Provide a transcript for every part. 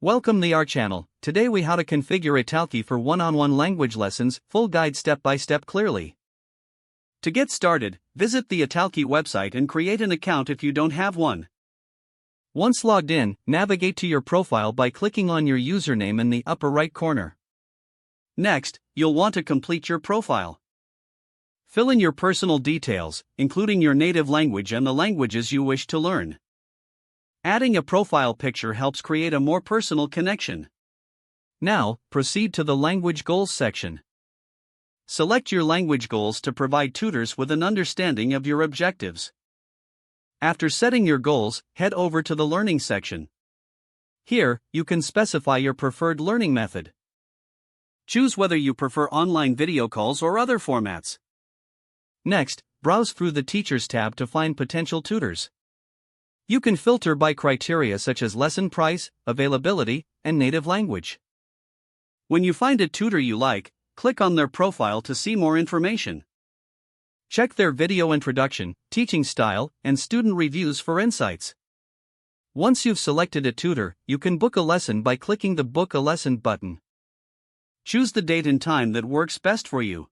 Welcome to our channel. Today we how to configure italki for one-on-one language lessons, full guide step by step clearly. To get started, visit the italki website and create an account if you don't have one. Once logged in, navigate to your profile by clicking on your username in the upper right corner. Next, you'll want to complete your profile. Fill in your personal details, including your native language and the languages you wish to learn. Adding a profile picture helps create a more personal connection. Now, proceed to the Language Goals section. Select your language goals to provide tutors with an understanding of your objectives. After setting your goals, head over to the Learning section. Here, you can specify your preferred learning method. Choose whether you prefer online video calls or other formats. Next, browse through the Teachers tab to find potential tutors. You can filter by criteria such as lesson price, availability, and native language. When you find a tutor you like, click on their profile to see more information. Check their video introduction, teaching style, and student reviews for insights. Once you've selected a tutor, you can book a lesson by clicking the Book a Lesson button. Choose the date and time that works best for you.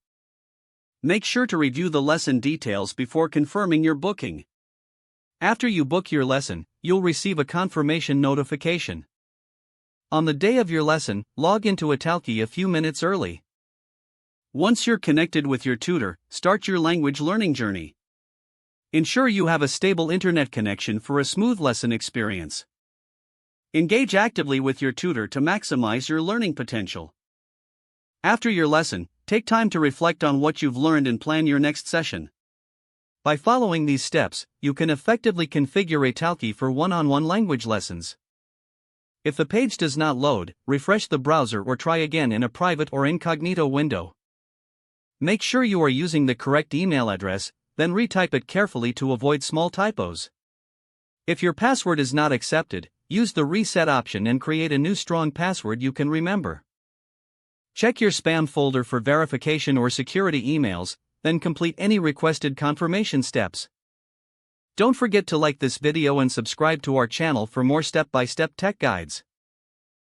Make sure to review the lesson details before confirming your booking. After you book your lesson, you'll receive a confirmation notification. On the day of your lesson, log into italki a few minutes early. Once you're connected with your tutor, start your language learning journey. Ensure you have a stable internet connection for a smooth lesson experience. Engage actively with your tutor to maximize your learning potential. After your lesson, take time to reflect on what you've learned and plan your next session. By following these steps, you can effectively configure italki for one-on-one language lessons. If the page does not load, refresh the browser or try again in a private or incognito window. Make sure you are using the correct email address, then retype it carefully to avoid small typos. If your password is not accepted, use the reset option and create a new strong password you can remember. Check your spam folder for verification or security emails, then complete any requested confirmation steps. Don't forget to like this video and subscribe to our channel for more step-by-step tech guides.